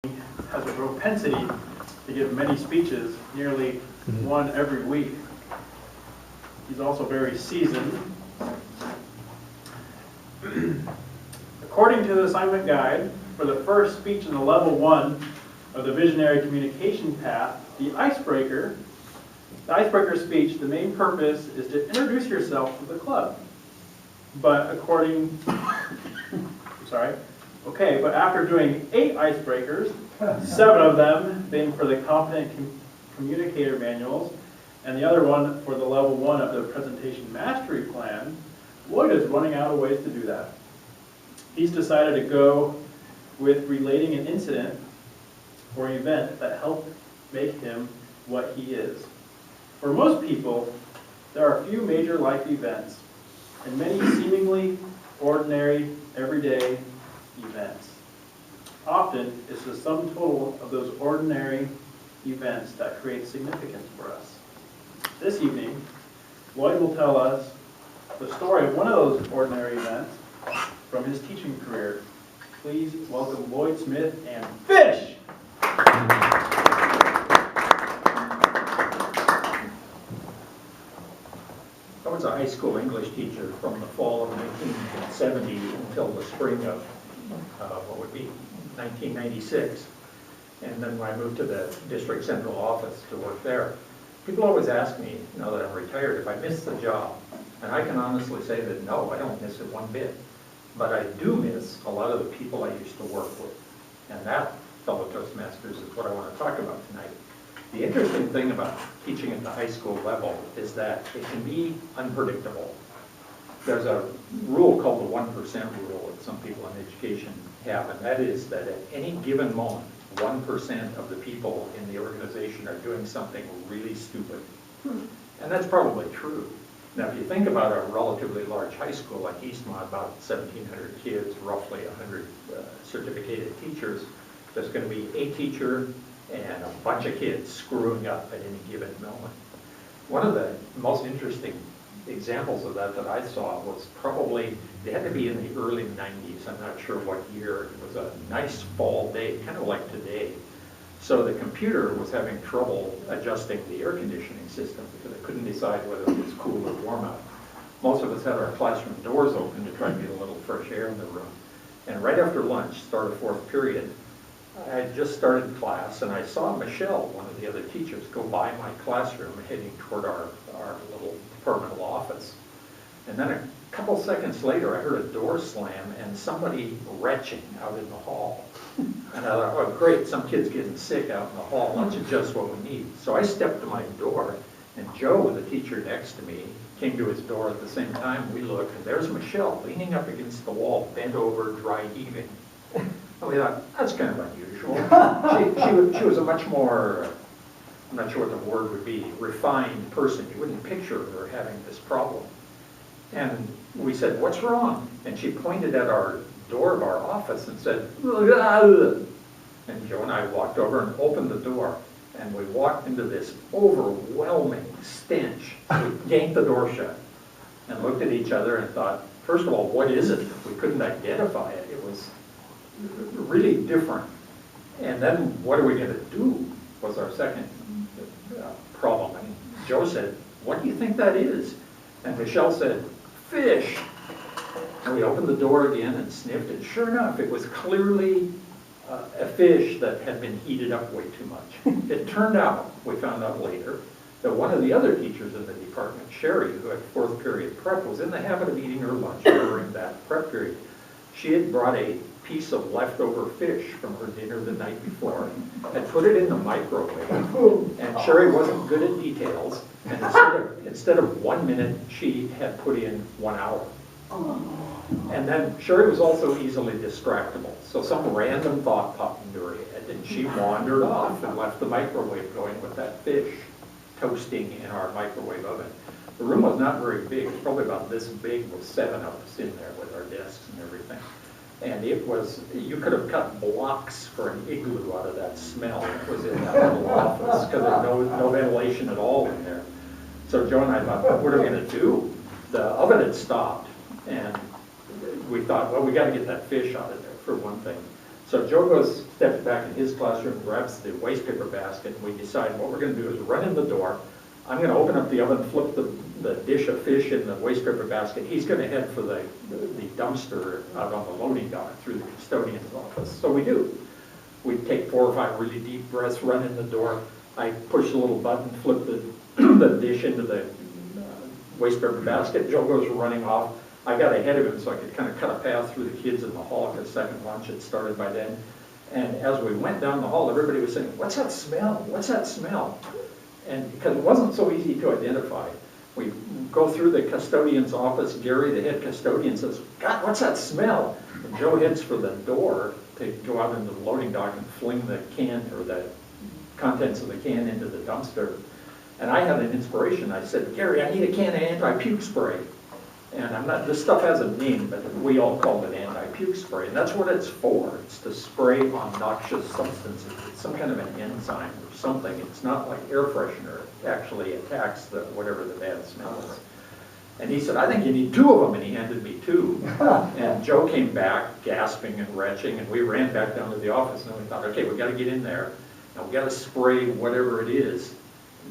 has a propensity to give many speeches, nearly one every week. He's also very seasoned. According to the assignment guide, for the first speech in the level 1 of the visionary communication path, the icebreaker speech, the main purpose is to introduce yourself to the club. But but after doing 8 icebreakers, 7 of them being for the competent communicator manuals, and the other one for the level 1 of the presentation mastery plan, Lloyd is running out of ways to do that. He's decided to go with relating an incident or event that helped make him what he is. For most people, there are a few major life events and many seemingly ordinary, everyday events. Often, it's the sum total of those ordinary events that create significance for us. This evening, Lloyd will tell us the story of one of those ordinary events from his teaching career. Please welcome Lloyd Smith and Fish! I was a high school English teacher from the fall of 1970 until the spring of, 1996. And then when I moved to the district central office to work there, people always ask me, now that I'm retired, if I miss the job. And I can honestly say that no, I don't miss it one bit. But I do miss a lot of the people I used to work with. And that, fellow Toastmasters, is what I want to talk about tonight. The interesting thing about teaching at the high school level is that it can be unpredictable. There's a rule called the 1% rule that some people in education have, and that is that at any given moment, 1% of the people in the organization are doing something really stupid. And that's probably true. Now, if you think about a relatively large high school like Eastmont, about 1,700 kids, roughly 100 certificated teachers, there's going to be a teacher and a bunch of kids screwing up at any given moment. One of the most interesting examples of that I saw was probably, they had to be in the early 90s, I'm not sure what year. It was a nice fall day, kind of like today. So the computer was having trouble adjusting the air conditioning system because it couldn't decide whether it was cool or warm out. Most of us had our classroom doors open to try to get a little fresh air in the room. And right after lunch, start of 4th period, I had just started class and I saw Michelle, one of the other teachers, go by my classroom heading toward our little departmental office. And then a couple seconds later, I heard a door slam and somebody retching out in the hall. And I thought, oh great, some kid's getting sick out in the hall. That's just what we need. So I stepped to my door, and Joe, the teacher next to me, came to his door at the same time. We looked, and there's Michelle leaning up against the wall, bent over, dry heaving. And we thought, that's kind of unusual. She was a much more, I'm not sure what the word would be, refined person. You wouldn't picture her having this problem. And we said, what's wrong? And she pointed at our door of our office and said, ugh. And Joe and I walked over and opened the door, and we walked into this overwhelming stench. We yanked the door shut and looked at each other and thought, first of all, what is it? We couldn't identify it. It was really different. And then what are we going to do was our second problem. And Joe said, what do you think that is? And Michelle said, fish. And we opened the door again and sniffed, and sure enough, it was clearly a fish that had been heated up way too much. It turned out, we found out later, that one of the other teachers in the department, Sherry, who had 4th period prep, was in the habit of eating her lunch during that prep period. She had brought a piece of leftover fish from her dinner the night before, had put it in the microwave, and Sherry wasn't good at details, and instead of 1 minute, she had put in 1 hour. And then Sherry was also easily distractible, so some random thought popped into her head, and she wandered off and left the microwave going with that fish toasting in our microwave oven. The room was not very big, it was probably about this big with 7 of us in there with our desks and everything. And it was, you could have cut blocks for an igloo out of that smell that was in that little office, because there's no ventilation at all in there. So Joe and I thought, what are we going to do? The oven had stopped, and we thought, well, we got to get that fish out of there for one thing. So Joe steps back in his classroom, grabs the waste paper basket, and we decide what we're going to do is run in the door. I'm going to open up the oven, flip the dish of fish in the waste paper basket. He's going to head for the dumpster out on the loading dock through the custodian's office. So we do. We take 4 or 5 really deep breaths, run in the door. I push the little button, flip the dish into the waste paper basket. Joe goes running off. I got ahead of him so I could kind of cut a path through the kids in the hall because second lunch had started by then. And as we went down the hall, everybody was saying, "What's that smell? What's that smell?" And because it wasn't so easy to identify, we go through the custodian's office. Gary, the head custodian, says, "God, what's that smell?" And Joe heads for the door to go out into the loading dock and fling the can or the contents of the can into the dumpster. And I had an inspiration. I said, "Gary, I need a can of anti-puke spray." And this stuff has a name, but we all called it anti-puke spray. And that's what it's for. It's to spray on noxious substances. It's some kind of an enzyme or something. It's not like air freshener. It actually attacks whatever the bad smell is. And he said, "I think you need 2 of them," and he handed me 2. And Joe came back gasping and retching, and we ran back down to the office, and we thought, okay, we've got to get in there, and we've got to spray whatever it is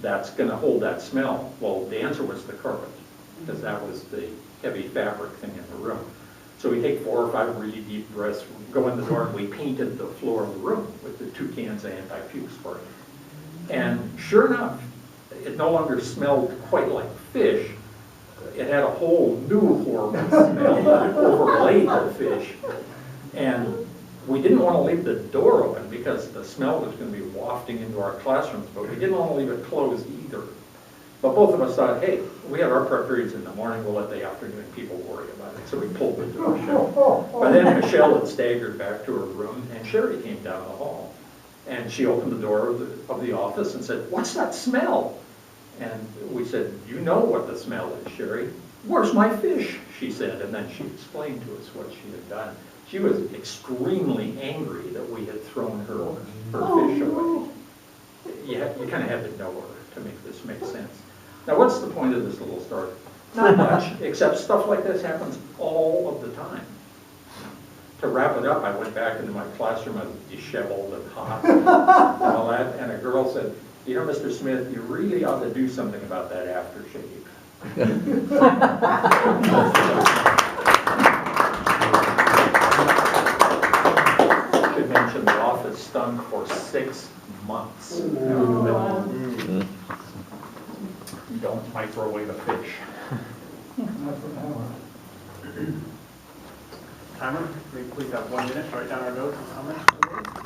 that's going to hold that smell. Well, the answer was the carpet, because that was the heavy fabric thing in the room. So we take 4 or 5 really deep breaths, go in the door, and we painted the floor of the room with the 2 cans of anti-puke spray. And sure enough, it no longer smelled quite like fish. It had a whole new horrible smell that overlaid the fish. And we didn't want to leave the door open because the smell was going to be wafting into our classrooms, but we didn't want to leave it closed either. But both of us thought, hey, we have our prep periods in the morning, we'll let the afternoon people worry about it. So we pulled the door shut. By then Michelle had staggered back to her room, and Sherry came down the hall. And she opened the door of the office and said, "What's that smell?" And we said, "You know what the smell is, Sherry." "Where's my fish?" she said, and then she explained to us what she had done. She was extremely angry that we had thrown her fish away. You kind of had to know her to make this make sense. Now, what's the point of this little story? Not much, except stuff like this happens all of the time. To wrap it up, I went back into my classroom. I was disheveled and hot and all that, and a girl said, "You know, Mr. Smith, you really ought to do something about that aftershave." I should mention the office stunk for 6 months. Don't microwave a fish. Timer, we please have 1 minute to write down our notes and comments.